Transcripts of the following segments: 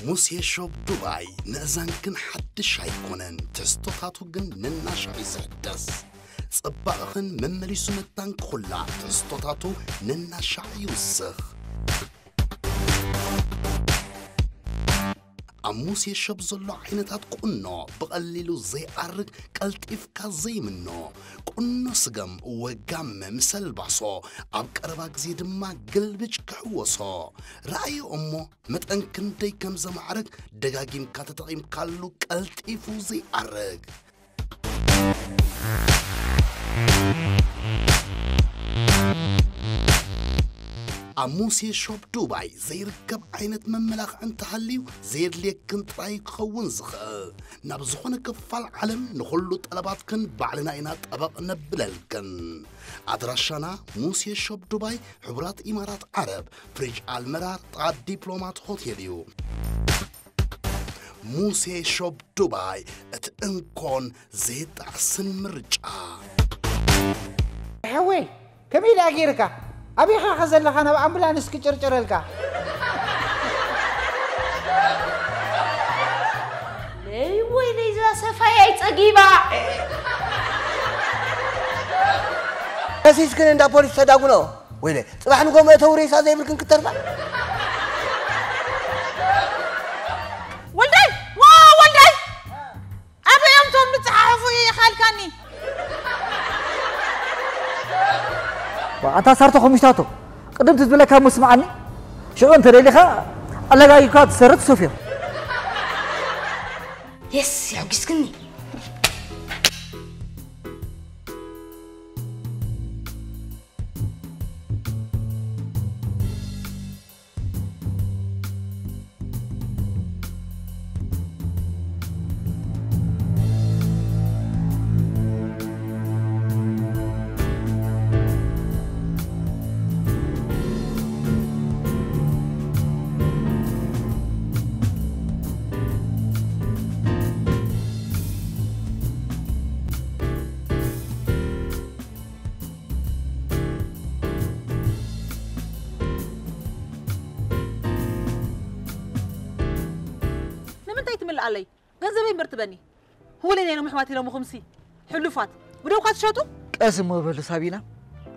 موسى شوب دبي نأذنكن حدش هيكونن تستطاعتو جن نناش عيسحدس صباغن ممليسو متانك خلا تستطاعتو نناش عيوسخ عموسي الشاب زلو عينتات قنو بقليلو زي عرق قلتيفكا زي منو قنو سقم وقام مسل بعصو عب قرباك زيد ما قلبج كحوصو رأي أمو متأنكن دي كم زمعرق دقاقيم كاتتقيم قالو قلتيفو زي عرق عموسي شوب دبي زي ركب عينة مملاخ عن تحليو زي ليك كنت رايك خون زخ نبزخون كفال علم نخلو طلبات كن بعلنا اينا طبق نبللكن ادراشنا موسي شوب دبي حبرات امارات عرب فريج المرار طاب دبلومات هوتيليو موسي شوب دبي اتنكون زي تحسن مرجع حوي كميل اغيركا أبي خازن لك أنا بأمبلانس كتير لك. ليه وين إذا سفايت أجيبا؟ أسيس كن عند البوليس تداغلو. وين؟ صباح نقوم يتوري سازي بركن كتير با. ولدي، واو ولدي. أبي يوم توم نتعافوا يا خالكاني. أنت صارت خميساتو قدمت تقول لك هم اسمعني شو أنت اللي خا الله جاي يقعد سرت سوفيا يس يا جسكني علي غنزبي مرتبني هو اللي انا محماتي لو خمسي حلفات بدوقات شاتو اسم مبل سابينا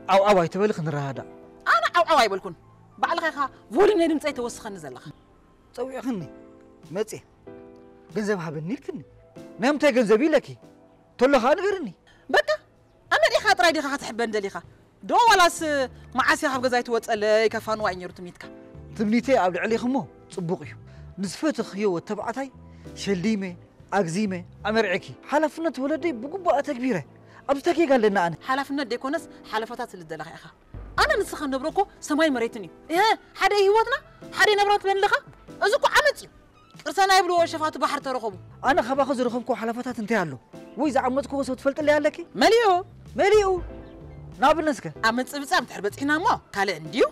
او يتبلخ نرادا انا او يبلكن بعل خيخا فولي من دمصي توسخن زلخ صويخني مصي غنزب حبني لكني نمتى غنزبي لكي تلخا نغرني بقى انا دي خاطر دي خا تحبن دليخا دو ولاس معاسي خاب غزاي توصل كفان واينيرو تميتك تمنيتي ابل عليخمو صبوق يو نسفتخ يو تبعتاي شليمه اغزيمه امرعكي حلفنت ولدي بقبا تكبيره ابتكي قال لنا انا حلفنت ديكونس حلفاتات للدلخ اخا انا نسخ نبركو سماي مريتني ايه حدا هيوتنا حدا نبرات بنلخا ازكو عمتي قرسنا يبلو شفاتو بحر ترخبو انا خبا رخمكو حلفاتات انت يالو وي زعمتكو وسو تفلط لي عليكي مليو نابنسك امص بصام تحربطينا مو كاله انديو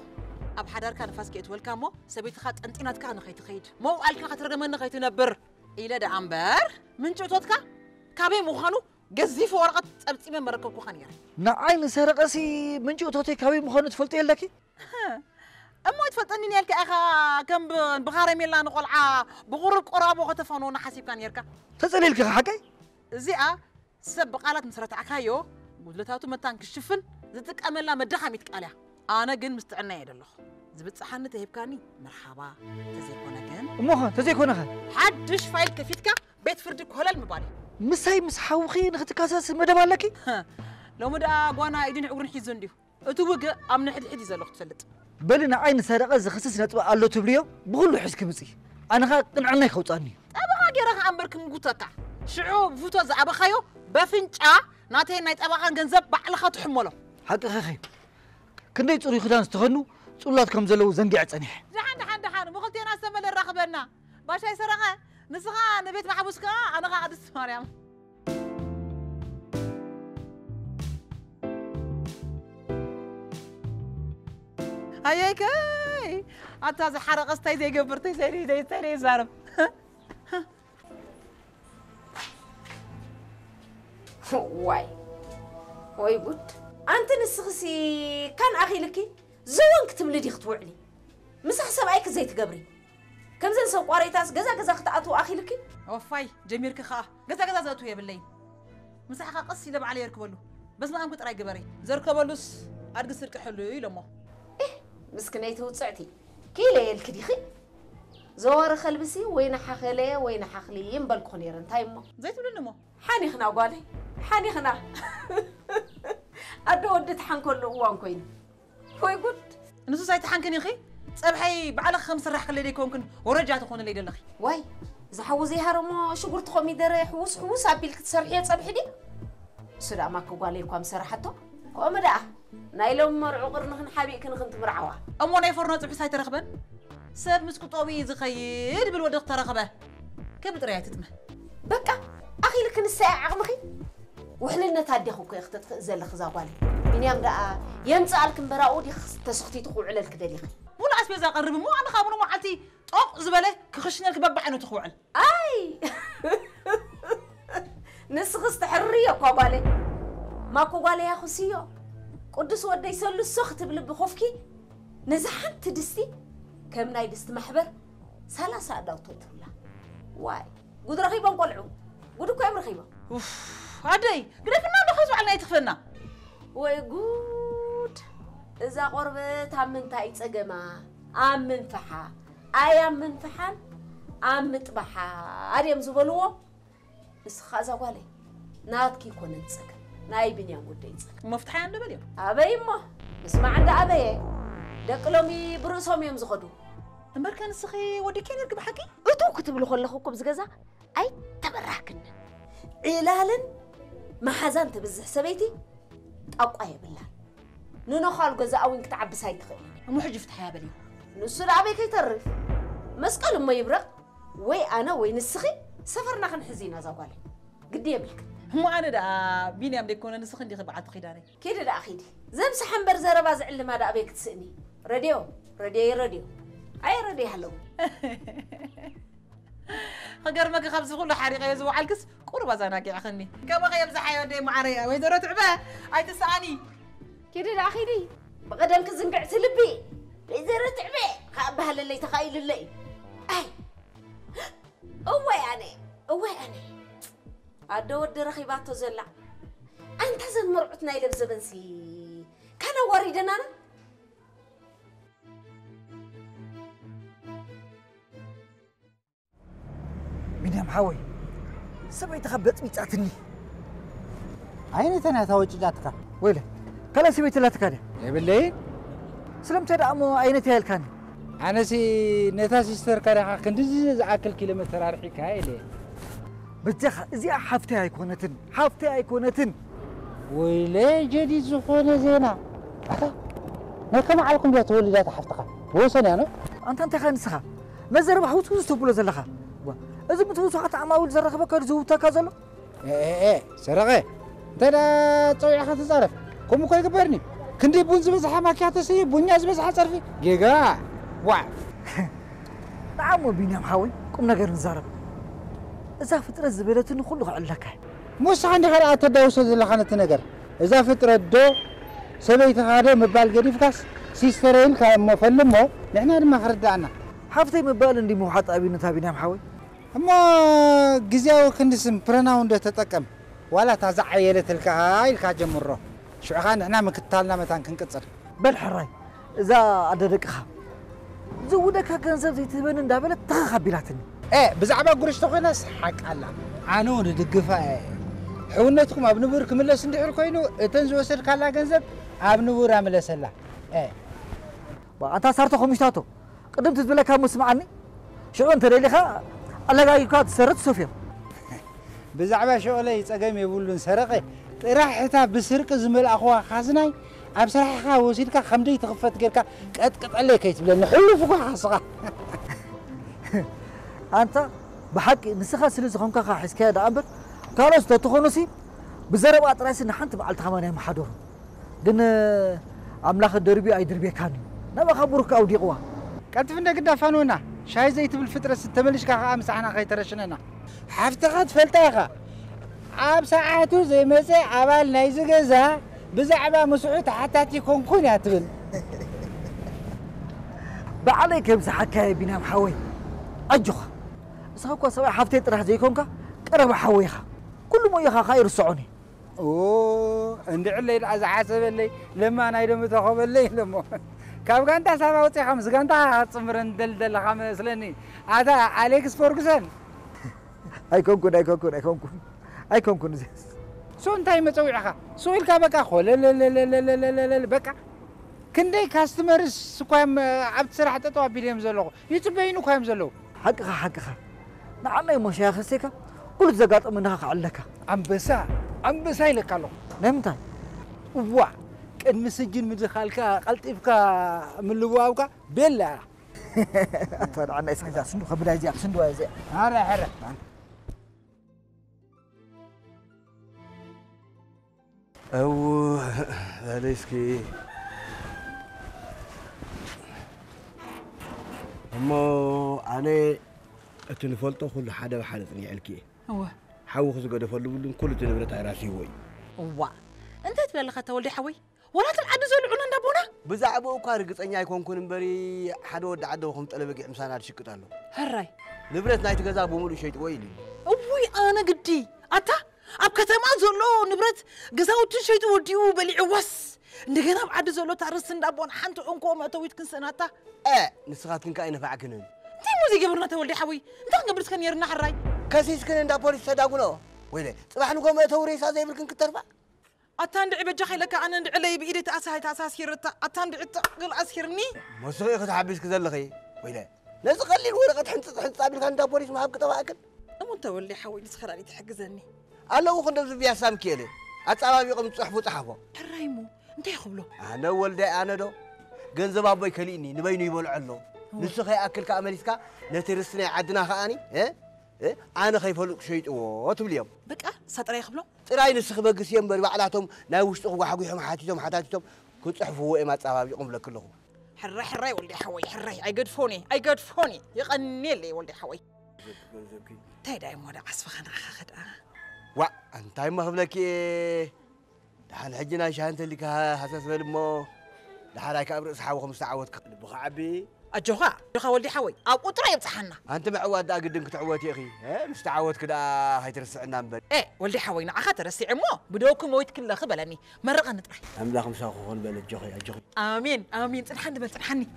اب حداركا نفاس كيت ولكامو سبيتخا طنطيناتكا نخيت خيد مو قالكا خترغمن نخيت نبر إلى دعنبر من شوتوتك كابي مخانو جزيف ورقة أبتي من مركبكو خنير نعين سرقسي من شوتوتي كابي مخانو تفلتي لكي أمو يتفلتني نيالك أخا كم بخاري ميلا نقلعا بغرب قرابو غتفانو نحاسيب كان يركا تسألي لك حكاي زيئة سب قالت مسرت عكايو قدلتاتو متان كشفن زتك أملا مدخا ميتك عليها أنا جن مستعنا يدلخ زبط صحن تهبكاني مرحبا تزيكونا كان أمها تزيكونا حدش فايل كفيتك بيت فردك هلا المبالي مساي مسحوخي نختكاساس مدام لكي لو مدى قوانا ايدين عقرن حيزون ديو اتوبق امن حد حد يزلخ تفلت بلنا عين سرقه زخصص نطبع الله تبليو بقول حس كمصي انا خا قنعنا يخوصاني ابا غيرك امبرك مغوتك شعو فوتو زعبخايو بفنጫ ناتي ناي طبقان ገንዘብ ባዕልኻ ትሕመሎ حق خي كندي صري خدان استخنو صلات كم زلو زنقع صنيح دحان مخلتينا سمل الرخبنا باشاي سرقه نسخه نبيت محبوسك انا قاعد مريم هيك أنت حرق استي زي قبرتي سيري زارب واي بود أنت نسخسي كان أخي لكي زوان كتب لدي خطوعني مسح سبعيك زي تقبري كم زين سو قريتاس غزا خطأتو أخيلك وفاي جميرك خا غزا زاتو يا بلين مساحة قصي لب عليه يركبلو بس ما أمكن تراي جبري زركبلوس أرجع سرك حلو يلمو مسكنيته وتصعتي كيلي الكديخي زوار خلبسي وين حخلي وين حخلي ينبل خنير انتايمو زيت ولا نمو حاني خنا قالي حاني خنا أدو ودت حن كله وان كوين كوي قد نسو سايت حنكني خي صبحي بعلى 5 راح خلي ليكم كن ورجعت اخونا الليل الاخي واي اذا حوزي هرمو شغرت خمي دري حوس ابيلك تسرحي صبحي دي سدا ماكو قالي لكم سرحتو قومدا نايلوم مرعو قرنخن حبيك نخن تمرعوا امو ناي فرنو صبحي سايت رخبن سب مسكو طوي زخيد بالودق ترخبه كم طريات تتمه بقى اخي لك نساع عمخي وحلنا تادخو كي اختت زل خزاقالي بنيام دا يمصالك مبراو دي تسختي تخوع على الكدليخ مو العس بيزا قرب مو انا خابنو معتي طوق زبله كخشنا لك ببعنو تخوعل اي نسخ تحريه قبالي ماكو قالي يا خسيو قدس ودي يسلو السخت بلب خوفكي نزحت دستي كم ناي دست محبر 3 داوتو تبلا واي قد رخيبا نقلعو قد كو ام رخيبا اوف هادي قدفنا نخزو على يتخفنا وي جود اذا قربت امنتاي صقما امن فحا اي امن فحان ام طبحا اريم زبلو اسخازا قالي ناتكي كونن صق ناي بنيام ودي صق مفتاح عند بليو ابيما اسمع عند ابي دقلومي بروسهم يم زخدو امبركان سخي ودي كان يركب حكي اتو كتب له خلخكم زغزا اي تبرحكن علالن ما حزنت بزح سبيتي طقاي بالله نونو خال غزا اوين كتعبس هاي تخيل مو حج فتح يا بليو نسو دعبي كيترف مسقل ما يبرق وي انا وي نسخي سفرنا خنحزينا زغالي قد يبلك مو انا دا بينيام ديكون نسخ ندي بعد خيداني كيد دا اخيدي زمس حنبر زربا زعل ما دا ابيك تسني راديو اي راديو هلو خجر ما خبز كله حريقه يزو علكس قربا زناك يا اخني كما غيب زحاي ودي معري وي درو تعبه اي تساني كيد دا اخيدي بقدم كزنقع سلبي زرو تعبه خابها للي تخيل اللي اي اوي يعني ادو ود رخيباتو زلا انت زن مرعتنا يلبس بنسي كان وريدنا انا بنيام حوي سبعي تخبط بيصاتني عينتنا توججاتك ويلي كلا سبيت لا تكاد يبلي سلمت دعمو عينتي هلكان انا سي نتا سيستر كاريخا كندز زعكل كيلومتر ارحي كايلي بتخ ازي حفتي ايكونتن ويلي جديد زخونه زينا ما كم عليكم بيت ولدات حفتك وصل انا انت خنسخه نزر بحوت وستبلو زلخه اذا بتوسو حتى عماول زرخبك زوتك زلو ايه سرقه ترى صويحه تزرف كم كاي كبرني كندي بون زبزحه ماكياته سي بونيا زبزحه صرفي جيجا وا نعم بينام حاوي قم نغير نزارب اذا فتره زبلتن كله علك مش عندي غير اتدوس زلخانه نجر اذا فتره دو سبيت هذا مبال قديف كاس سيسترين كان مفلمو نحن ما خردعنا حفتي مبال اندي مو حط ابينتا بينام حاوي اما غزياو كندسم برناو اند تتقم ولا تزعيله تلك هاي الكاجمرو شو خان احنا مكتالنا متان كنقصر بالحراي اذا اددقخا زودك كنزب زيتبن اندابله تخبيلاتني بزعبا قرش تخيناس حق الله عنو ندقفا حونتكم ابنبور كملس اندعر كوينو اتن زوسد كالا غنزب ابنبور املسلا انت صارت خمشتاتو قدم تزبلك مسمعني شو انت ليخا ألاقيك تسرت صوفيا بزعبا شغلي صقم يبولون سرقه طراحتا بسرق زمل اخوا خازناي اب صراحه وسيدك خمدي تخفت غيرك قطقط عليك يتبلن حلفك حصقه انت بحق نسخه سلازخونك حسكا دامبر كالوس تتخونسي بزرب اطراس نحنت بعلت خمانه محدور ግን አምላኽ ደርቢ አይድርቤካን ነባኸቡርካ አውዲቅዋ ቀጥፍ እንደግዳፋኑና ሻይ ዘይት بالفطره ስተመልሽካ አምሳና ከይተረሽነና ሓፍተኻ ትፈልጣኻ ኣብ ሰዓቱ ዘይመፀ ኣባል ናይ ዝገዛ ብዛዕባ መስዑ ተሓታቲ ኮንኩን ያትብል بعليك بزحكاي بينام حوي أجوخ ساكو سبع حفتي راح زيكونك قرب حويخا كل ما يخا خير الصعوني أوه عندي علي العزعاسب اللي لما أنا يدوم تخوب اللي لما كم كنت سبعة وتسعة خمس كنت صمرن دل خمس لني هذا أليكس فورغسون أيكونكن زيس سو أنتي مسوي عخا سو الكابكا خو لا بكا كندي كاستمرز سكوام عبد سرحة تطوع بيليم زلوا يتبينوا كام زلوا حقها نعلي مشايخ سيكا كل زقات منها علكا عم بسا لك الله نمتى وا قد مسجن مدخالكا قلطيفكا من لواوكا بلا اتفضل عنا اسكتا سندو خبلا زي سندو زي هره أو ليسكي أما أنا أتنفلت كل حدا وحدثني علكي هو حاول خذ قد فلو كل تنبرت على راسي وي وا انت تبلغ تولدي حوي ولا تلعب زلعون ندبونا بزعبو كارغصنيا يكونكن بري حدا ود عدو خم طلبق امسانا دشقطالو هراي نبرت نايت غزا بمولو شيط ويلي وي انا قدي اتا اب كتما زلو نبرت غزاوت شيط وديو بلعوس እንደገና بعد زلو تارس ندابون حنت انكو متويت كنسناتا نسخاتكن كاين فعكنن تي موزي قبرنا تولدي حوي انت قبرت كان يرنا حراي كاسيس كن اندا بوليس تداغنو ويلي صباح نكو متوريسا زي بلكن كترفع أتاند عبد جاي لك أنا علي بإيدي تأساس يرتا أتاند قل أسيرني مسوي خد حبيس كذا لخي ويلا لازم خلي الورقة حنت قابل كان دا بوليس ما حبك تواكل أما أنت ولي حاول تسخر علي تحجزني الله وخد بيا سام كيلي أتصابي يقوم تصحفوا صحفوا الرايمو أنت يخبلو أنا ولدي أنا دو جنزب أبوي كليني نبيني يبول علو نسخي أكل كأمريكا نترسني عدنا خاني أنا خايف لك شيء وتبليهم بقى سطري يخبلو تراي نسخ بقس ينبر بعلاتهم ناوش تقوا حقوهم حاتيتهم كنت صحفوا ما تصابي يقوم لك كلهم حراي ولدي حوي حراي أي قد فوني يغني لي ولدي حوي تايدا يمودا عصف خنا خد وا أنت ما خبلك دحال حجنا شانت اللي كهساس بالمو دحال هيك أبرز حاو 5 ساعات بخعبي أجوها ولدي حوي أو قطرة يبصحنا أنت معواد أقدم كتعوات يا أخي مستعوت كده هاي ترسعنا نبل ولدي حوي نعخا ترسع مو بدوكم مويت كله خبلني مرة نطرح أملاك مساخون بل الجوخي آمين تنحني بل تنحني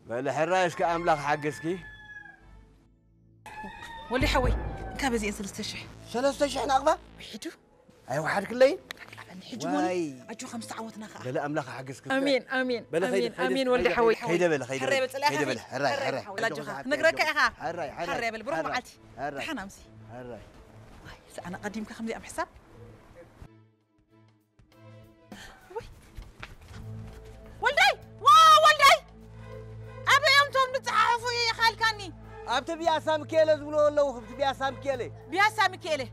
بل حرايش كأملاك حقسكي ولدي حوي كابزي 3 شح ناقبة وحدو أي واحد كلين حجوني أجو 5 ساعات ناخا بلا أملاك حقسك آمين ولدي حوي خيدة بلا حراي بل لا جوخا نقرأك يا أخا حراي بل بروح معلتي حنا أمسي حراي أنا قديمك 5 أم حساب ولدي أبي يوم نتعافوا يا خالكاني أبت بياسا مكيلة زولو والله خبت بياسا مكيلة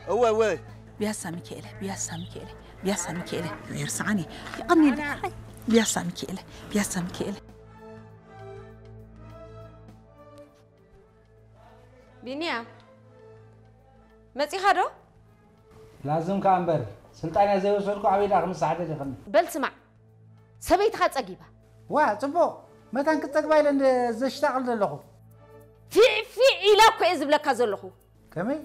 هو بياسا مكيلة يرسعني يقني بياسا مكيلة بنيا متي خدو لازم كامبر سلطان زي وصلكو عبيد 5 ساعات دخلنا بل سمع سبيت خا صقيبه وا صبو متان كتقبايل اند زشتغل دلخو في إلاكو إزبلك زلخو كمي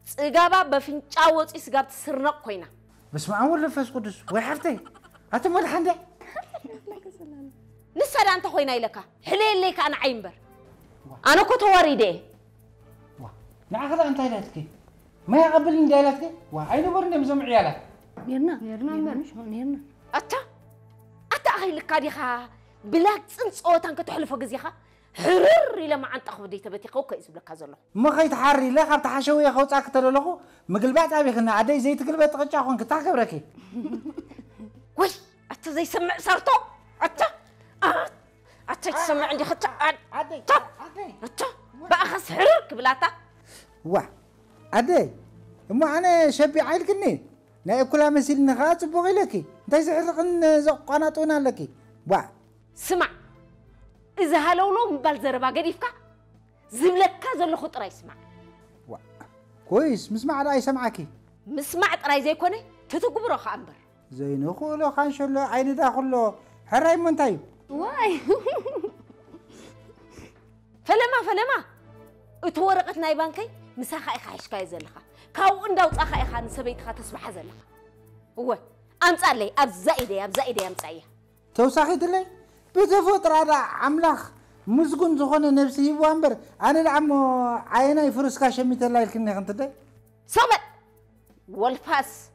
صقابا بفنጫ وصي سغاب تسرنق كوينا بس ما اول لفس قدس وي حفتي اتمول حندي نسدا انت خوينا يلكا حليلك انا عينبر انا كنت وريدي نعخذ انت هيلاتك ما يقبلني دايلاتك وعينو برني مزم عيالك نيرنا اتا اخي لكاديخا بلاك صنصوتان كتحلفو غزيخا حرر إلى ما أنت أخذ ديت بتي قوك إسبلك كذا ما خيت حري لا خبت حشوية خوت أكتر له مقلبات أبي خنا عدي زي تقلبات تقطع خون كتاك بركي وي أنت زي سمع صرتو أنت تسمع عندي خط عدي أنت بأخذ حرك بلاتا واه عدي ما أنا شبي عيل كني لا كلها مسيل نخاط بوغي لكي أنت زحرقن زقناتونا لكي واه سمع إذا هلولو مبال زربا قديفكا زبلك زلو خط راي سمع كويس مسمع رأي سمعكي مسمع راي زي كوني تتقبرو خامبر زين خولو خان شلو عين داخلو حراي منتاي واي فلما اتورقت ناي بانكي مساخا إخا حشكاي زلخا كاو انداو تاخا إخا نسبيتخا تصبح زلخا هو أمصار لي أبزايدي أمصايا توساخيت لي بتفطر هذا عملاخ مسكون زخونه نفسي وامبر انا العمو عينا يفرسكا شميت الله يلكني انت ده صبر والفاس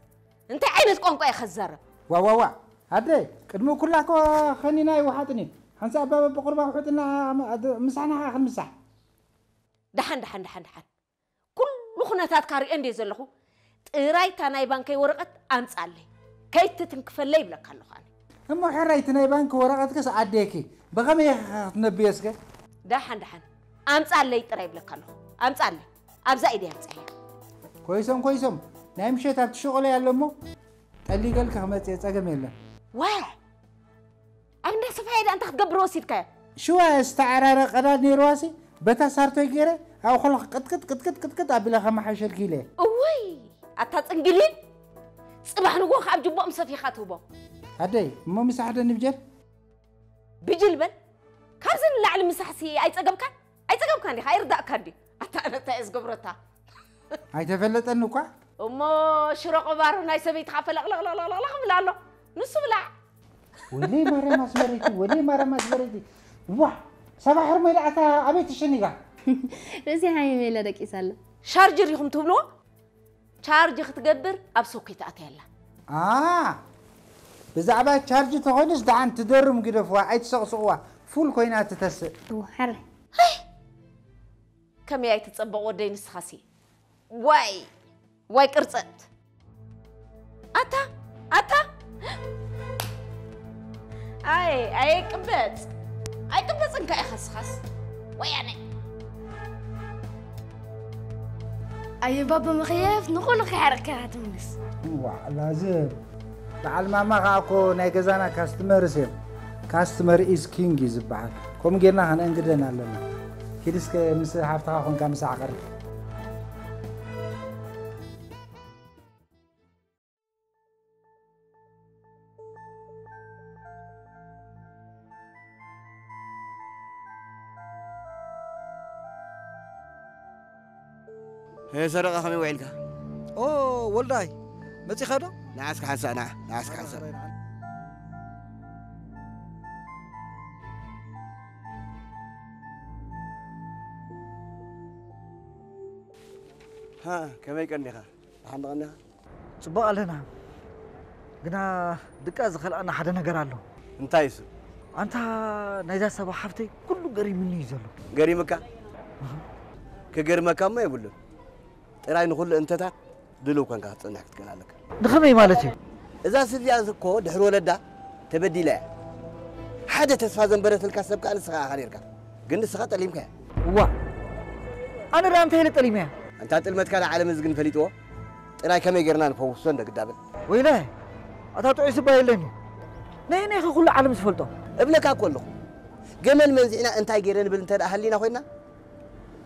انت عينت قنقه يخزر وا هدي قدمو كلكو خنينا يوحطني حنسا بابا بقربا وحطنا مسحنا اخر مسح دحن كل خناتات كاري اندي زلخو طراي تاناي بانكي ورقت امصالي كيت تنكفلي بلك الله خاني اما حرايتنا بانك ورقت كس عديكي بغمي تنبيسك دحن امصالي طراي بلك الله امصالي ابزا ايدي امصالي كويسم نايم شيتات شغل يالمو قالي قالك خمت يصقم يلا واه أنا سفايد أنت تقبرو سيدك شو استعرار قداد نيرواسي بتا صارتو يغيره او خلق قد ابلا خما حشر كيله اوي اتاصنجلين صباح نغو خاب جبو مسفيخات وبو هدي مو مساحه نبجل بجلبل كازن لعل مسحسي ايصقمكا دي خير داك دي اتا تايز قبرتا اي تفلطنكو امو شرق بارو ناي سبيت خفلق لا بلالو نص بلا ولي مرة مسبرتي واه صباح رمي لعتا أبيت الشنيقة رزي هاي ميلا دك إسالة شارجر يخم تبلو شارج تقبر أبسوكي تأتيلا بزعبا شارج تخونس دعان تدرم كده فوا عيد سقسقوا فول كوينات تتسق وحر كم ياي تتصبق ودين سخاسي واي كرصت أتا اي كبت انك خس ويعني اي بابا مخيف نقول لك حركات مس لازم تعال ما غاكو ناي غزانا كاستمر از كينج يزبحال كوم غيرنا هن انغدنا لنا كيدسك مس حفتها كون كام ساعه قر هي سرقة خمي وعيلك اوه والله متي خدو نعسك حنسا نعسك حنسا ها كما يقنيها حن غنيها صبق لنا قنا دقا زخل انا حدا نغير الله انتايس انت نايزا سبا حفتي كله قريب مني يزلو قريمك كقرمك ما يقول له طراي نقول انتتا دلو كان كتصنح تكنالك دخمي مالتي اذا سديان كو دحر ولدا تبديله حدا تسفا زنبرت الكسب كان سخا خيرك كن سخا طليمك وا انا رانت هي طليمه انت طلمت كان عالم زغن فليتو طراي كما يغرنا نفوسو ندقدابل ويلا اتا تعيس بايلني نيني كل عالم سفلطو ابنك اكلخ جمل منزعنا انت غيرن بل انت اهلينا خوينا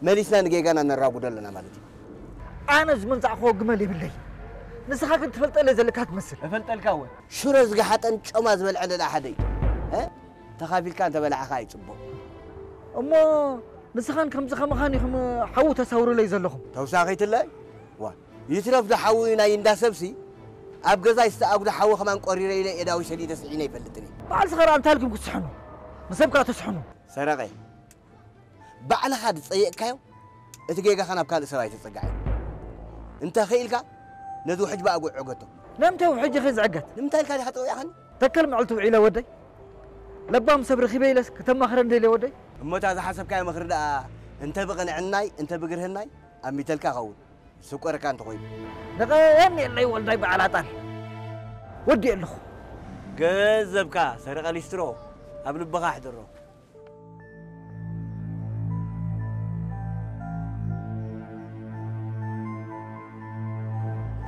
مليسنا نجيغانا نرابو دلنا مالتي انا زمن صاحو جمل يبلي نسخه كنت تفلط لي زلكات تمثل افلطلك هو شو رزق حطن صما زبل على احدي ها تخافيلك انت بلع خاي صبو اما نسخان كم زخه مخاني خم حو تساور لي زلخم توساخيت لي وا يترف ده حوينا ينداسبسي اب غزا يستاغد حو خمان قريري لي اداوي شديد تسعيني يفلطني بعد صغر انت لكم كتسحنوا مسبكا تسحنوا سرقي بعد هاد صيقكايو اتجيغا خنا بكال سراي تصقعي انت خيلك نذو حجبه اقو عقته نمتى وحجي خيز عقت نمتى لك هذه حطوا يا خني تكلم علتو عيله ودي لبام صبر خبيلس كتم مخرن دي ودي امتا اذا حسب كاي مخرد انت بقنعناي انت بقرهناي اميتلك خول سكر كان تخوي دقيني اللي ولدي بعلاطان ودي له جذبك سرق ليسترو قبل بقى حضره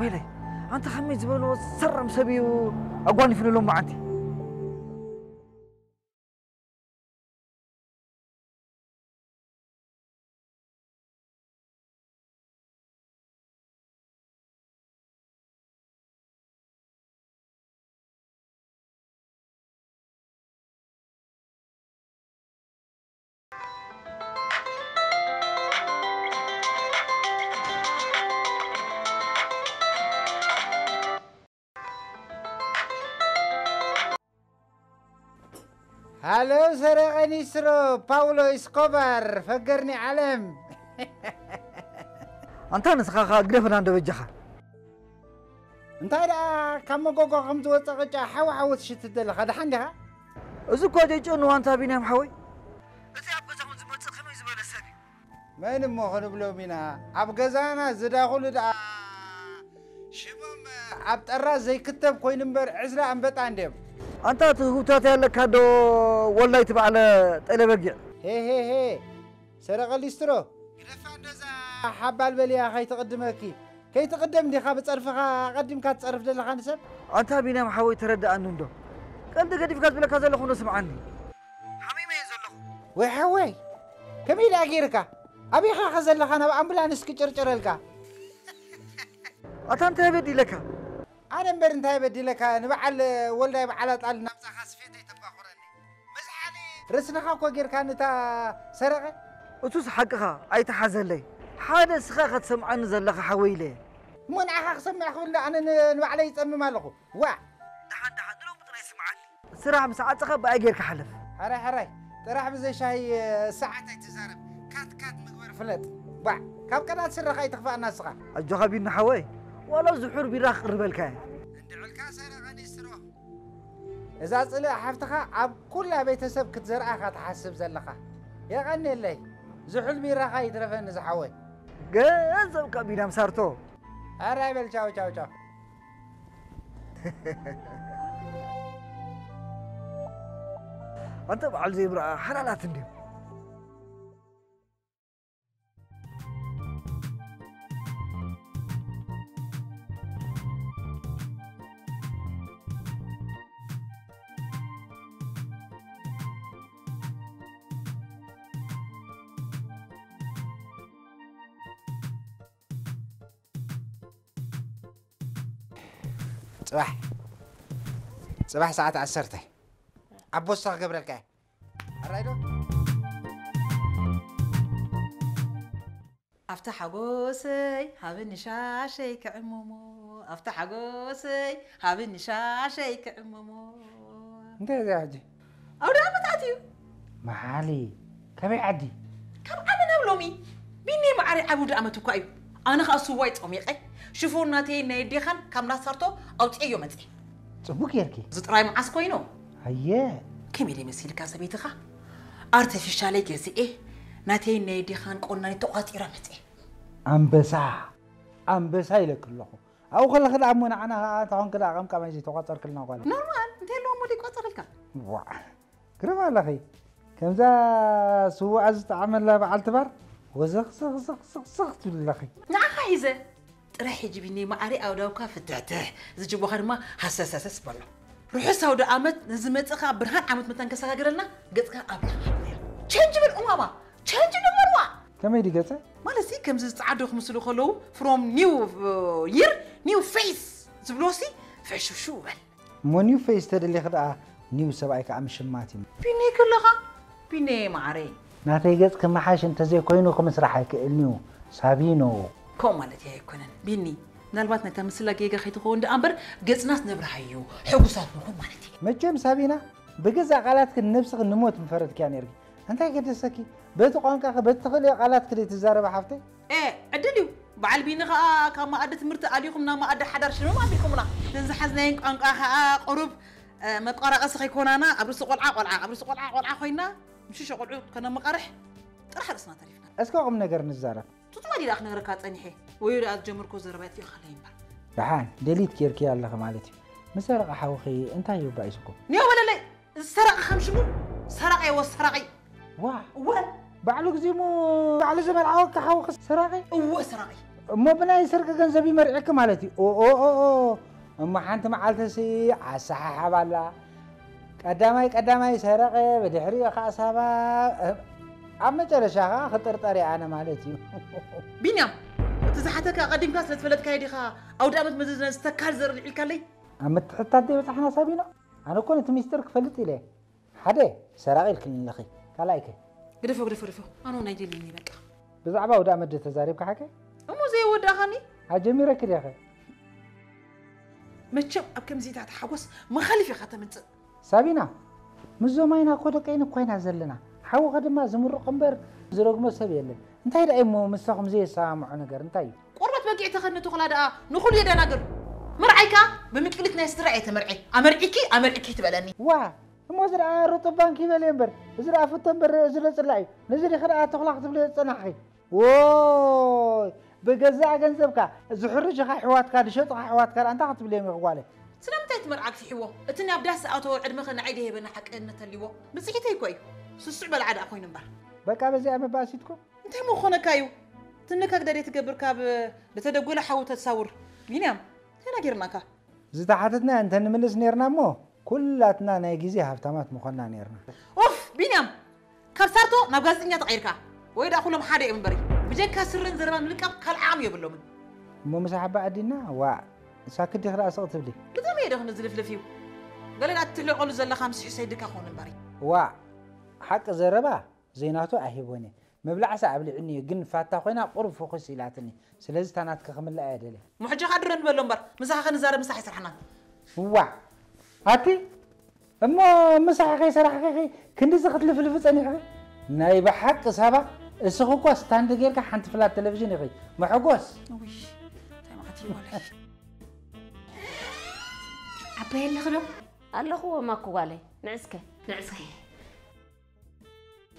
ويلي انت خمي زبلو سرم سبيو اقواني في لهم معتي هالو سرقني سرو باولو اسكوبر فقرني علم أنت نسخة قرفنا عند وجهها انت دا كم جوجو خمس وتقطع حوا شت الدل هذا حندها إذا كنت يجون وأنت بينام حوي إذا أبغى زمان زمان تخمي زمان السبي ما ينمو خلو بلو منا أبغى زانا زدا خلو دا شباب عبد الراس زي كتب كوي نمبر عزرا أم بيت عندهم أنت تهوتات لك هذا والله يتبع على تلبجع هي سرق الاسترو رفع نزا حبال بلي أخي تقدمكي كي تقدم دي خاب تصرفها قدم كات تصرف دل خانسب أنت بينام حوي تردد عنه ده كنت قد فكرت بلك هذا اللي خلص عني حميمة يزلخ وحوي كمين أجيرك أبي خزل لك أنا بأمبلانس كتشرشر لك أنت بدي لك أنا مبرنت بدي لك نبعل ولا بعلى طال نفس خاصفيتي تبقى خرني مزحني رسنا خاكو غير كانت سرقة وتوس حقها أي تحزن لي حادث خاخت سمعن زلخ حويلي من عخ سمع خلنا أنا نبعلي يتأمم مالكو وا دحن لو بطري سمعني سرعة مساعات خب أجيرك حلف حراي تراح بزي شاي ساعات تزارب كات مغبر فلت با كاب كانت سرقة يتخفى الناس خا الجواب بينا حوي ولا زحور بيراخ ربلك ندعو الكاسر غني سرو إذا صلى حفتها عب كل بيتسب كتزرعها كتحسب زلخا يا غني لي زحول بيراخا يترفن زحوي جازم كبينا مسارتو هراي بل چاو أنت بعل زبرة حلالات ندم صباح ساعة 10 عبوس قبل الكاي الرايدو افتح عقوسي هابني شاشي كعمومو افتح عقوسي هابني شاشي كعمومو انت يا عدي او ده متعتيو معالي كم عدي كم عمنا بلومي بيني معري عبود امتو كايو انا خاصو وايت اميقي شوفوا ناتي نيديخان كم نصرتو او تعيو متي صبوك يركي زطراي معاس كوينو هيا كم يلي مسيل كاسبيتخا ارتفيشالي جزي ايه ناتي نيديخان قلنا نتوقات يرمتي أنبسا إلى كله أو خلا خلا عمونا أنا تهون كده عم كمان يجي توقتر كلنا قال نورمال أنت لو مودي قطر لك وا كريم على خي كم ذا سو عز تعمل له بعد تبر وزق زق زق زق زق تقول لك نعم عايزة راح يجيبني ما أري أو لو كاف التعته زي بخار ما حساس بالله روح سودا عمت نزمت أخا برهان عمت متن كسر قرلنا قد كان أبي change بالأمامة change بالمروة كم يدي قصة مالسي كم زي تعدو خمسلو خلو from new year new face زبلوسي فشو شو بل مو new face تدري اللي خدعة new سبعك عم شماتي بيني كلها بيني معري ناتي قص كم حاش أنت زي كوينو خمس راح النيو سابينو كم مالتي هاي كونن بيني نالبات نتمثل لك يجا خيط خون أمبر قص ناس نبرحيو حقوسات نكون مالتي ما جم سابينا بجزء قالتك النفس النموت مفرد كان يرجع أنت كده سكي بيت قانك بيت تخلي قالت كده تزارب حفتي إيه عدليو بعل بينغا كما أدت مرت عليكم نما أدت حدر شنو ما بيكمنا تنزحزنين قانك قرب ما تقرأ قصة يكون أنا أبرس قلعة خوينا مش شو قلعو كنا مقرح راح رسنا تعرفنا أسكو قم نجر نزارب تطلع لي أخنا ركعت أنيحي ويرى أتجمر كوز ربيت يخلين بر دحان دليت كيركي الله مالتي مسرق حوخي أنت يو بعيسكو نيو ولا لا سرق خمشمو سرقي وسرقي واه بعلوك زيمو بعلو زمان عوق حوخ سرقي سرقي مو بناي سرقة جنزبي مرعك مالتي أو أما حنت معلتسي عساحة حبالا قدامي سرقي بدحري خاصها أما جل شاخة خطر طريق أنا مالتي بينيام تزحتك قديم كاس لتفلت كايدي خا أو دامت مززنا استكال زر الكالي أما تحتاجي بتحنا سابينا أنا كنت مسترك فلت إليه حدا سرقي الكل لخي كلايك قرفو أنا نايدي لي بقى بزعبة ودا مد تزاريب كحكي أمو زي ودا خاني عجمي ركل يا أخي ما تشوف أبكم زيت هتحوس ما خلي في خاتم انت سابينا مزوماينا كودكين كوينا زلنا حاو قدما زمرق امبر زرقمو سب يلن انتي دا ايمو مساكم زي سامع نجر انتي قربت بقيت تخنتو خلا دا نخل يدا ناقر مرعيكا بمكلتنا يسترعي تمرعي امرعيكي تبلني وا مزرع رطبان كيما ليمبر زرع فتنبر زرع صلاي نزري خرا تخلاق تبل صناحي ووي بجزع جنزبك زحرج خا حواتك دشط خا حواتك انت خطبلي مغوالي سلامتي تمرعك في حوو اتني ابدا ساعته عدمه خنا عيدي هبنا حق ان تليو بسكيتي كوي سسع بالعاده اخوي نمبر بقى بزي ام باسيتكم انت مو خنا كايو تنك قدري تقبر كاب بتدغول حاو تتصور مينيام هنا غيرناكا زتحتنا انت نملس نيرنا مو كلاتنا ناي غيزي هفتامات مخنا نيرنا اوف بينيام كبسارتو نبغازنيا تقيركا ويدا كلهم حدا يمبري بجك سرن زربان لقب كالعام يبلو من مو مسحبه عدينا وا ساكت يخرا اسقط بلي كذا يدخ نزلفلفيو قال لي اتلقوا زله 50 سيدك اخون مباري وا حق زربا زيناتو اهيبوني مبلع ساعه بلعني جن فاتا خوينا قرب فوكس يلاتني سلازي تاناتك كمل ايدلي محجه قدرن بلومبر مساخ نزار مساح يسرحنا وا هاتي اما مساح خي سرح خي كندي زخت لفلف صني ناي بحق سبا اسخوكو ستاند غيرك حنت فلا تلفزيون يخي محقوس وي تاي ما تيولي عباي اللي خلو الله هو ماكو والي نعسك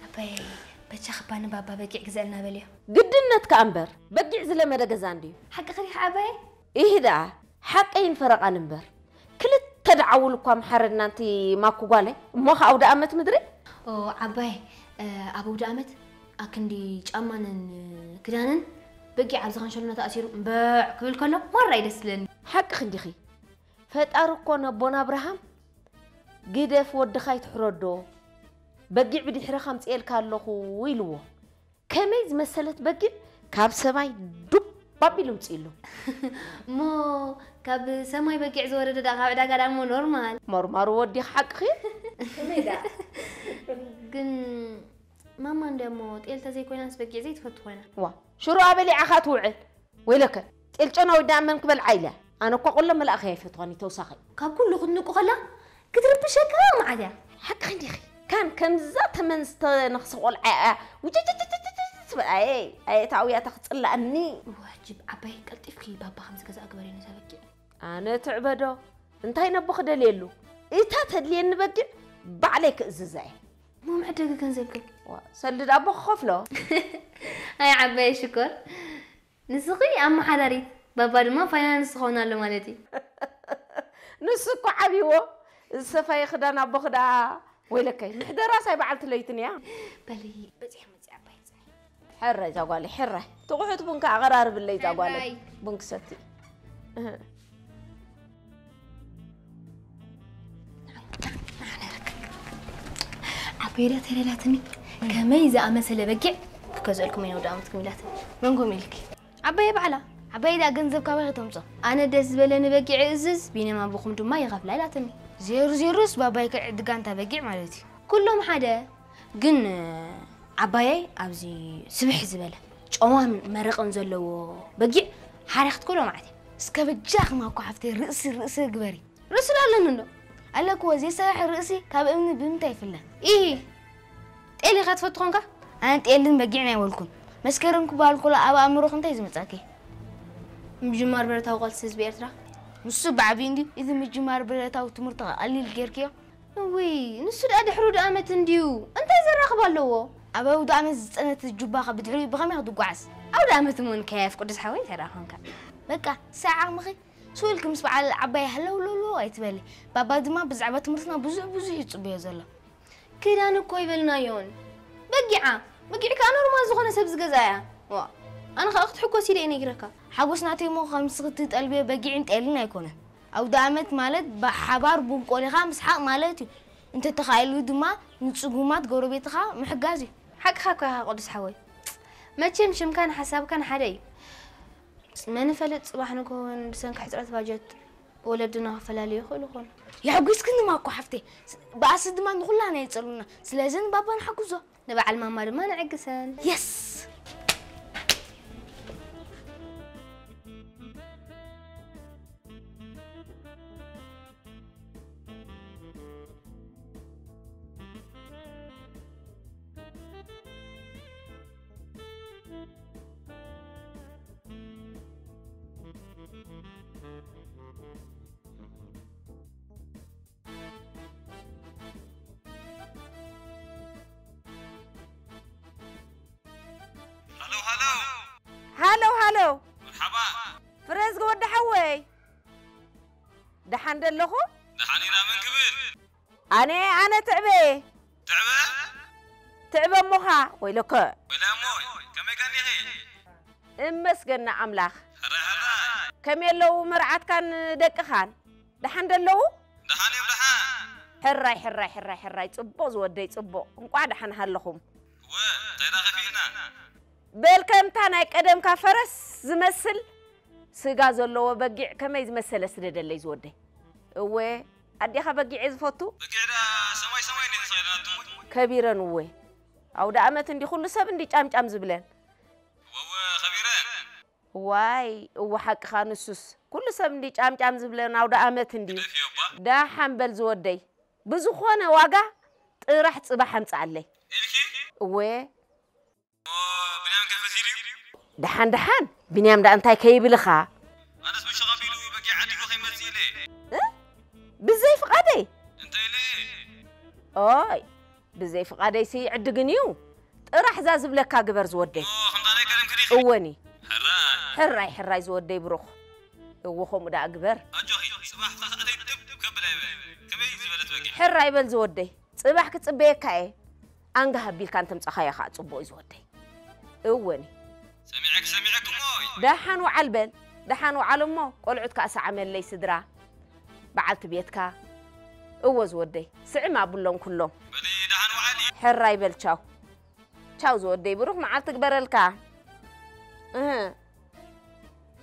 عباي بتشخ بان بابا بقيع جزلنا بليه قدنت كأنبر بقيع زله ما دغزاندي حق خريح عباي ايه دا حقين فرق انبر كل تدعول كم حرنا انت ماكو والي مو خاو دامت مدري او عباي ابو دامت اكندي ጫማንን ክዳንን بقيع عبز خنشلنا تأثيره مباع كل كله مرة يدسلن حق خندخي ፈጣሪ እኮ ነቦና አብርሃም ግደፍ ወድኻይ ትሕረዶ በጊዕ ብድሕሪኻ ምጽኤልካ ኣለኹ ኢልዎ ከመይ ዝመሰለት በጊዕ ካብ ሰማይ ዱብ ባቢሉ ምጽኢሉ ሞ ካብ ሰማይ በጊዕ ዝወረደ ዳ ካብ ዕዳጋ ዳሞ ኖርማል መርማሩ ወዲኻ ሓቅኺ ከመይዳ ግን ማማ እንደሞ ጤልታ ዘይኮይናስ በጊዕ ዘይትፈቱ ኮይና ዋ ሽሮ አበሊዓኻ ትውዕል ወይለከ ጤልጨና ወዳመን ክበል ዓይላ أنا كقول لما الأخي يفتوني توسخي. كقول له خدني كقولا كتر بشكل ما عدا. حق عندي خي. كان ذات من نخص قول أي تعوية تخص إلا أني. واجب عباي قلت إفكي بابا خمس كذا أكبرين سبكي. أنا تعبده. أنت هنا بخد ليلو. إيه تدلي إن بقى بعليك إزاي. مو معدك كان زبكي. سلد أبو خفله. هاي عباي شكر. نسقي أم حضري. بابا ما فاينانس خونا له مالتي نسكو عبيو السفاي خدانا بخدا ويلك نحدا راسي بعلت ليتني بلي بزح عباي حره زغالي حره تقعد بنك غرار باللي زغالي بنك ستي عبيرة تريلاتني كميزة أمثل بقع كذلكم ينو دامتكم يلاتني منكم يلكي عباي بعلا عباي دا جنزب كابي تمصو انا دس بلني بقيع عزز بينما بكم دما يغف لا لاتني زيروس باباي كدغانتا بقيع مالتي كلهم حدا جن عباي ابزي سبح زبله ጮማን መረቀን ዘለዎ በጊዕ ሓሪኽት ኩሎ ማለት እስከ በጃኽ ማኮ ሓፍቴ ርእሲ ግበሪ ርእሲ አለን እንዶ አለኩ ወዘይ ሰራሕ ርእሲ ካብ እምኒ ብምንታይ ይፍለን ይሄ ጤሊ ካትፈትኾንካ ኣነ ጤልን በጊዕ ናይ ወልኩም መስከረምኩ ባልኩላ ኣብ ኣእምሮኽ እንታይ ዝመጻኪ مجمار برتاو قلت سيز بيرترا نسو بعبيندي إذا مجمار برتاو تمرتها قليل جيركيا وي نسو ده حرود أمت نديو أنت إذا رخب اللو أبو ده أمت أنا تجوبها بدعوي بغم ياخدوا قعس أو ده أمت مون كيف قدس حوي ترى هنك بقى ساعة مخي سؤالكم سبع العباية هلا ولا لا يتبالي بابا دما بزعبات مرتنا بزو يتصبي زلا كده أنا كوي بالنايون بقي كأنا رمز زخنا سبز جزايا وا أنا خلقت حكوا سيري إني جركا حبوس نعطي مو خمس قطة قلبي بقي عند قلنا يكونه أو دعمت مالت بحبار بقولي خامس حق مالتي أنت تخيلوا دما نتسقومات قربيتها محجازي حق خاكها قدس حوي ما تشمش مكان حساب كان حدي ما نفلت صباح نكون بسنك حسرات باجت ولدنا فلالي خلقون يا عقوس كنا ماكو حفتي بس دما نقول لنا يتصلونا سلازن بابا نحجزه نبع الماما ما نعقسان يس هلو مرحبا فريز قود حوي دحان دلخو دحانينا من قبل أنا تعبي تعبة مخا ويلك ولا موي كم يقني هي مسقنا عملاخ هراي كم يلو مرعات كان دق خان دحان دلو دحاني بدحان حراي صبو زودي صبو انقوا دحان هلخم و تيدا خفينا بالكم تانا قدم كفرس زمسل سغا زلو بقيع كما يزمسل سددلي زودي و اديخه بقيع زفوتو بقيدا سماي ني صيداتو كبيرن و او دعمت اندي كل سب اندي چامچام زبلن و خبيرن واي وحق خانسوس كل سب اندي چامچام زبلن او دعمت اندي دا حنبل زودي بزخونه واغا طرح صباح امصالي و بنيام كفسيري دحان بنيام دا انتاي كيبلخا انا اسمي شغافيلو بقي عدي خي مسيلي بزي فقادي انت ليه اوي بزي فقادي سي عدغنيو طرح زازب لكا غبر زودي خمطاني كلام كدي اووني حراي زودي بروخ وخم دا غبر اجوخي صباح خاطي دب كبلاي كمي زبلت بقي حراي بل زودي صباح كصبيكاي انغا هبيل كان تمصخايا خا صبو زودي اووني سمعك موي دحان وعلمو قلعتك اسعمل لي سدرا بعلت بيتك اوز ودي سعما بلون كلهم بدي دحان وعلي حراي بل تشاو زودي بروح معلتك برلكا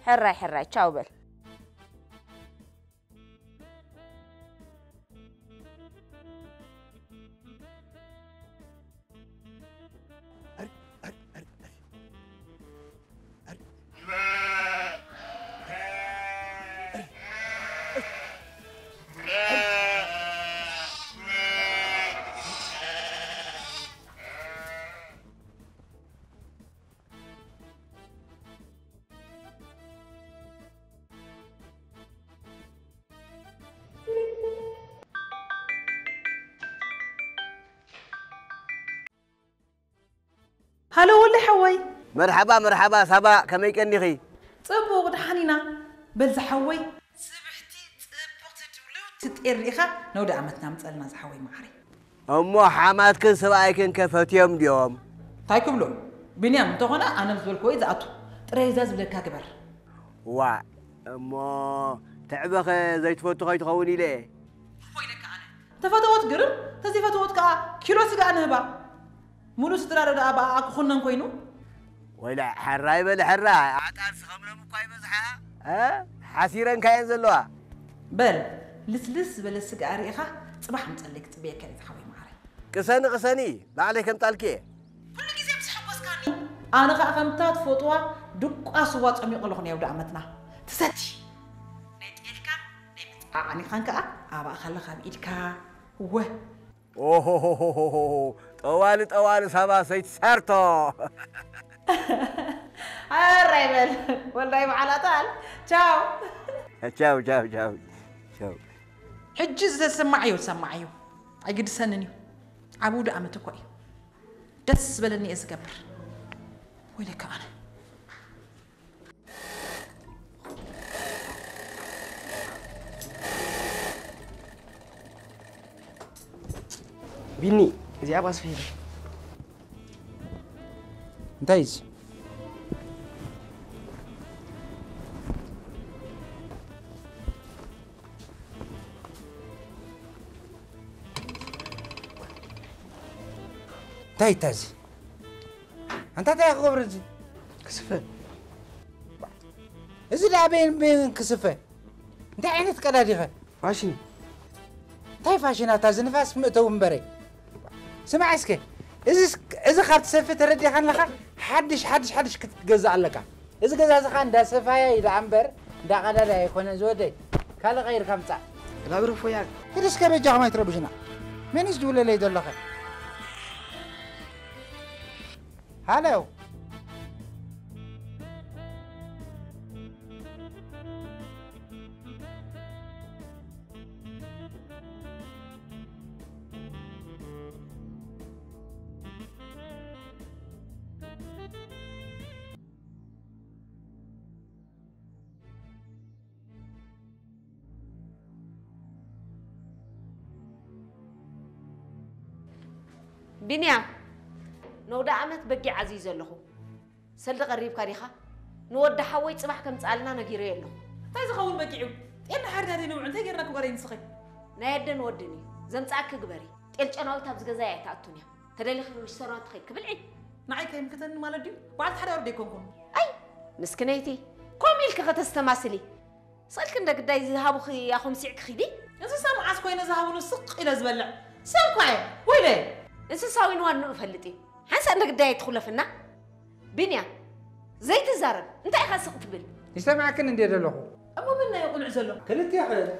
حراي تشاو بل هلو ولي حوي مرحبا سبا كمي كنيخي صبوغ دحانينا بل زحوي صبحتي صبغت تولو تطيريخا نود عمتنا مصلنا زحوي معري امو حماتكن سبايكن كفتيهم ديوم تاي كبلو بنيام تخونا انا مزبلكو يزاتو طريزاز بلكا كبر وا امو تعبخ زي تفوتو خي تخوني ليه ويلك انا تفاتوت قرم تزيفتوت كا كيلو سيغا نهبا مولو سترا دا ابا اكو خنن كوينو ولا حراي بل حراي عطار سخمرم كاي مزحا حسيرن كاين زلوا بل لسلس بل سقاريخا صباح مصليك صبيك كان زحوي معري قسني بعليك امطالكي كل غير مسحبسكاني انا خمتات فوتوا دقاس واصمي قلخني يا ودعمتنا تساتي نيتيلكا اني خانكا ابا خلخا بيدكا و اوه طوال سبا سيت سارتو الريبل والله على طال تشاو حجز سمعيو اجد سنني عبود امتكوي دس بلني اسكبر ويلك انا بيني زي اباس فيه انتايز تايتاز انت تاخذ خبرتي كسفه اذا لا بين كسفه انت عينت قداديخه فاشن تاي فاشنات از نفاس مئتو منبري سمع اسكي اذا خدت سفه تردي خان لخا حدش كتجزع لك اذا جزا خان دا سفايا الى عنبر دا قدادا يكون زودي قال غير خمسه لا بروفو ياك كدس كبيجا ما يتربشنا من يجدول لي دلخه هالو بنيام نودا عمت بقي عزيز له سلد قريب كاريخا نود حوي صباح كم صالنا نغيري له تاي زخون بقيعو إن حرنا دي نوع أنت غيرنا كبرين سخي نايدن ودني زنصاك كبري تل جناو تابز غزايا تاعتونيا تدلي خمش سرات تخيل كبلعي معي كاين كتن مالديو بعد حدا ردي كونكم اي مسكنيتي كوميل كتستماسلي صلك عندك داي ذهبوا خي يا خمسيك خيدي إنسى سامع عسكو إن ذهبوا نسق إلى زبلع سامكواي ويلي إنسى ساوي نوان نفلتي حنس عندك داي تدخل فينا بنيا زي تزارب انت اي خاصك تبل يسمعك ندير له أما منا يقول عزلو كلت يا خالد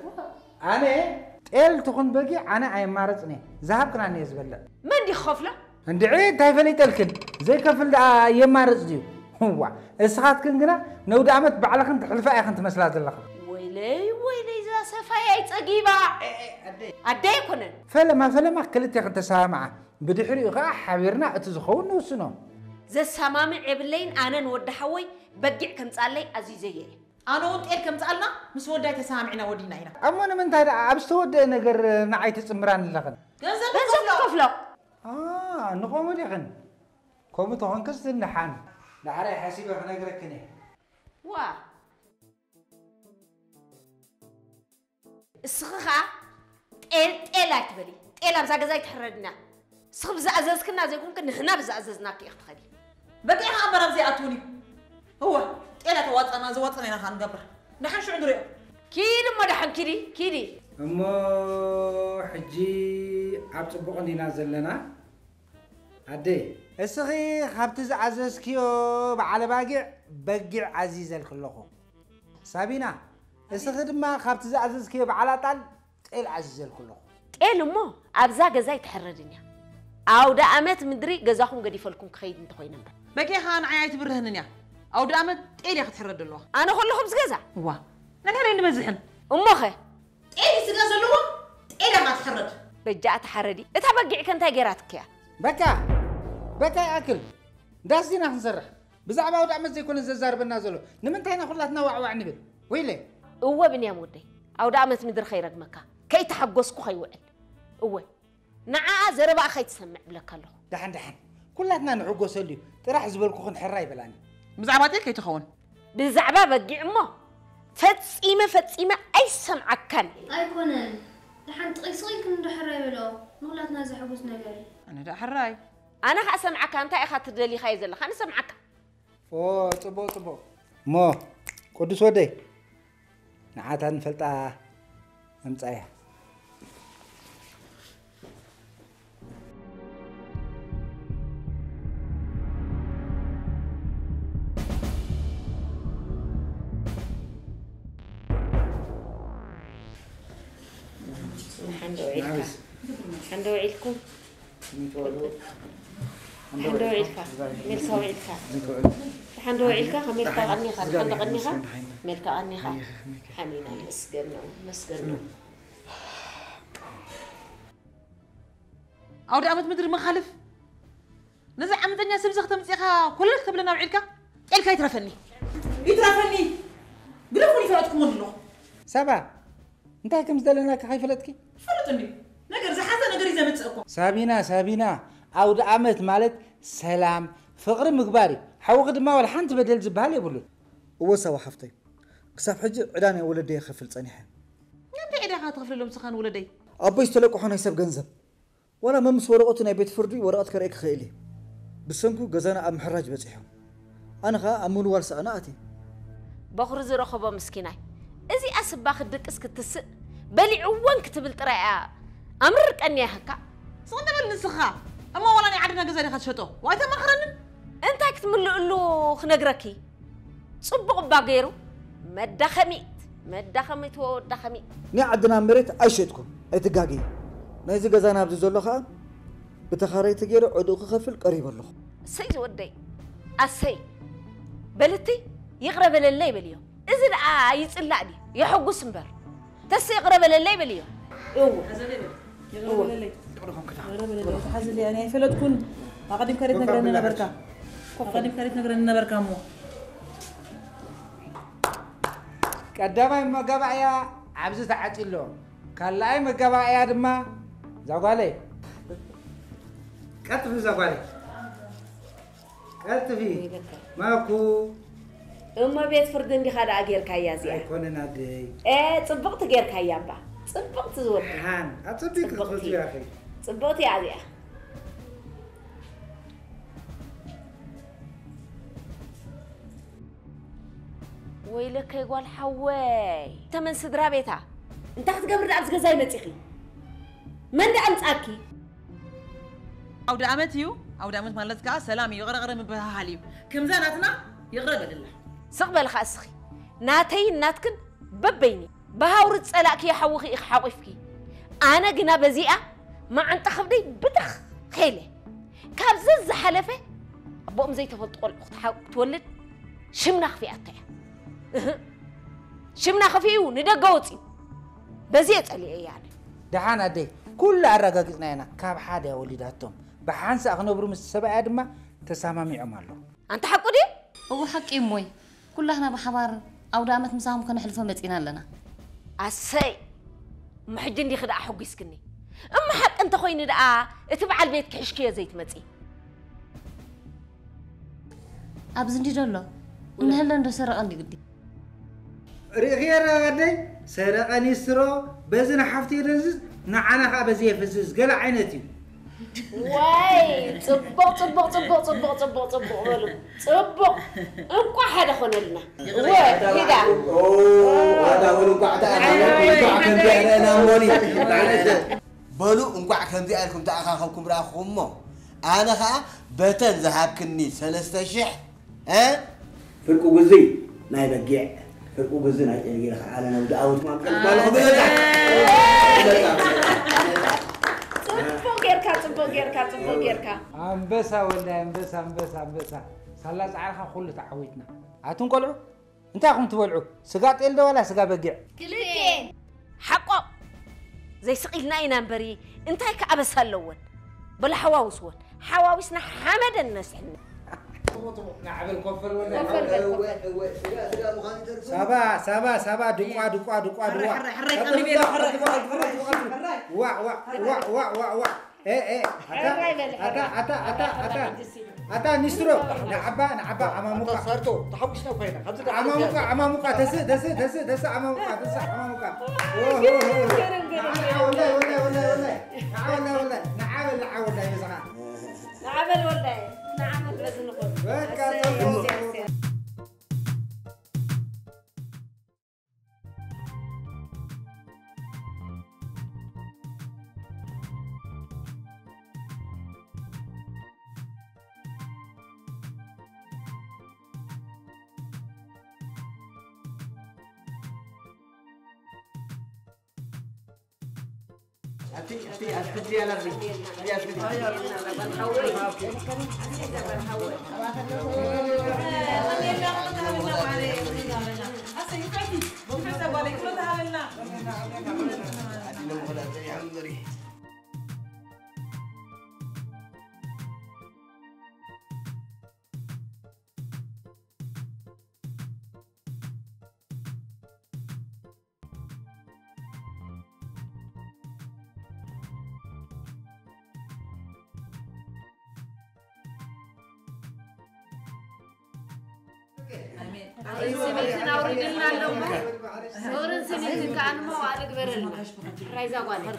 انا تقل تكون بقي انا اي مارصني ذهب كنا نيزبل من دي خفله عند عيد تايفلي تلكن زي كفل يمارص ديو هو اسخات كنغنا نود عمت بعلخن تحلفا اي خنت مسلات الله ويلي ذا سفاي صقيبا ادي كونن فلما كلت يا خنت سامعه بدحري غا حبيرنا اتزخون نوسنو زي سمامع عبلين انا نود حوي بقع كمصالي عزيزيه أنا وطير كم سألنا مس وداي تسامعنا ودينا هنا أما أنا من تايد أبستود نجر نعيت تسمران لغن كنزب كفلو نقوم لغن كوم تهون كست النحان نعرف حسيبه نجرك كني وا السخخة تقيل تبلي تقيل بزاق زي تحردنا سخ بزعزز كنا زي كون هنا بزعززنا كي اخت خلي بقي عمرا زي أتوني هو إلا تواتنا زواتنا هنا خان قبر نحن شو عندنا كيدي ما دحن كيدي أمو حجي عبصبق عندنا زلنا عدي الصغي خبتز عزز كيو على بقع عزيز الكلخو سابينا الصغي دما خبتز عزز كيو على طال تقيل عزيز الكلخو تقيل مو أبزا جزاي تحردني أو دا أمت مدري جزاهم قد يفلكم خيد انت خوينا بقي خان عيات برهننيا أو دامت إيه يا تحرد الله أنا كلهم زجزا وا نحن نمزحن أمخه إيه زجزا له إيه ما تحرد رجعت تحردي اتبقع كنت جراتك يا بكا أكل داس دينا خنسرح بزعبا ودع مزي يكون الززار بالنازلو نمنتهينا خلاتنا وعوع نبل ويلي هو بنيام ودي أو دامت مدر خيرك مكا كي تحقسكو خيوعل هو نعا زربا خي تسمع بلك الله دحن كلاتنا نعقو سليو تراح زبلكو خن حراي بلاني مزعباتي كي تخون بزعبا بقع مو فتسيمة أي سمعك كان أيكونن لحن تقيسي كن دحراي بلو نغلاتنا زحقوس نغري أنا دحراي أنا أسمعك أنت أخا تدلي خايزل خليني أسمعك طبو مو قدس ودي نعاتا نفلتا امصايا حندو عيلكم حندو عيلك ملك عيلك حندو عيلك ملك عني خا حندو عني خا ملك عني خا حمينا مسكرنا أو دامت مدري ما خالف نزع عمدني سبزخ تمسيخها كلك تبلنا وعيلك عيلك يترفني قلفوني فلاتكم الله سبا انت كم زدلنا كحي فلتكي فلتني نقر زحزة نقر إذا متسأكم سابينا عود عمت مالت سلام فقر مقباري حوقد ما ولا حنت بدل زبال يقولوا وسوا حفتي كسب حج عداني ولدي خفل صنيحه نبدا عيدا خاطف لهم سخان ولدي ابي استلقوا حنا يسب جنزب ولا ممس ورقتنا بيت فردي ورقت كريك خيلي بسنكو غزانا ام حراج بصيحو انا خا امون ورس انا اتي بخرز رخبه مسكيناي ازي اسبا خدك اسكتس بلعوان كتبل طريقه امرق اني هكا صونا بالنسخه اما ولا ني عدنا غزاري خشطو وايتا ما خرنن انت كتملؤلو خنغركي صبق باغيرو مدخميت ودخمي ني عدنا مريت ايشتكم ايتغاغي نايزي غزانا ابز زلو خا بتخاريت غيرو عدو خفل قريب الله سي ودي اسي بلتي يقرب للي بليو اذا يصلعدي يحقس مبر تس يقرب للي بليو يقرب للي حزل يعني فلو تكون قديم كريت نغرنا بركه قديم كريت نغرنا بركه مو قدامي مغبايا عبز تعطيلو كلاي مغبايا دما زغالي كتفي زغالي كتفي ماكو أما بيت فردن دي خدا أجير كيا زيا كوننا دي صبغت غير كيا با صبغت زور هان أتصدق خذ يا أخي صبغت يا زيا ويلك يقول حواي تمن سدرا بيتا انت هتقبر دعم زي متيخي من دعم تاكي او دعمت يو او دعمت مالتك سلام يغرغر من بهاليو كم زاناتنا يغرب لله سقبل خاسخي ناتي ناتكن ببيني بهاورد صلاك يا حوخي اخ حوقفكي انا قنا بزيئه ما انت خبدي بتخ خيله كابزز حلفه ابوم زي تفطقل اخت تولد شمنا خفياتها شمنا خفيو ندقوتي بزيت علي يعني دحانا دي كل عرقاقنا هنا كاب حدا وليداتهم بحانس اخنبرو مستسبع ادما تسامامي عمالو انت حقو دي هو حقي موي كلنا بحبار او دامت مساهم كنا حلفه متينا لنا اسي محجن دي خدع حقي سكني اما حق انت خويني دقا اتبع البيت كحشكيه زيت متي ابزندي دلو نهلا ندو سرقني قدي غير غدي سرقني سرو بزن حفتي رزز نعنا خا بزي فزز قلع عينتي واي صبق صبق صبق صبق صبق صبق ولو صبق انكو حدا خنلنا واي كده هذا هو انكو تعالوا كم دي انا مولي بلو انكو كم دي لكم تاخاكم راخمو انا خا بتن ذهبكني 3000 ها فرقو غزي ناي بقيع فرقو غزي ناي يلي على انا ودعوت ما قالوا بوغيركا أنبسا ولا أنبسا سلاس عارخا كل تعويتنا هاتون قلعوا انت اخم تولعوا سقاط إلدا ولا سقا بقيع كلتين حقو زي سقيلنا اينا نبري انت هيك أبس هلون بلا حواوسون حواوسنا حمد الناس حنا نعبل كفر ولا سابا دقوا وا ايه أتا نسترو نعبا عماموكا صارتو تحبشنا وكاينا عماموكا دس عماموكا نعبل ولا نعمل بس نقول أسكتي أنا أسكتي سميتنا أوردنا اللهم صورن سميتك عن ما وعلى قبرنا رايزا قالي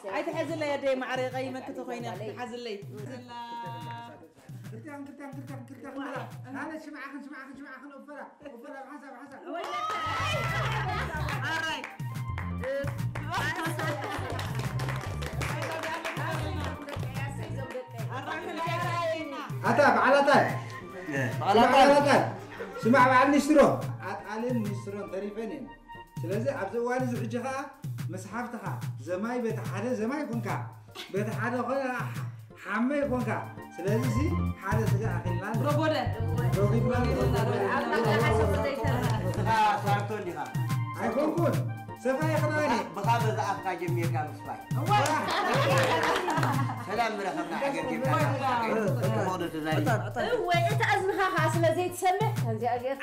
عيد حزل لي يا دي معري قيمة كتوخيني حزل لي هذا شمعك وفلا حسب alright أتاب على تاب سمع بعد نشترو عالين نشترو طريفين سلازي عبد الوالد زحجها مسحفتها زماي بيت حدا زماي كونكا بيت حدا خويا حمي كونكا ስለዚህ ሓደ ስጋ አኺልና ربوده صارتو لي ها ኣይኮንኩን ሰፋይ ክናኒ بخابة أفكا جميع كان مصباح سلام مرحبا حاجة كيف كان موضوع تزاري وين أنت أزمها خاص لزيت سمح كان زي أجيب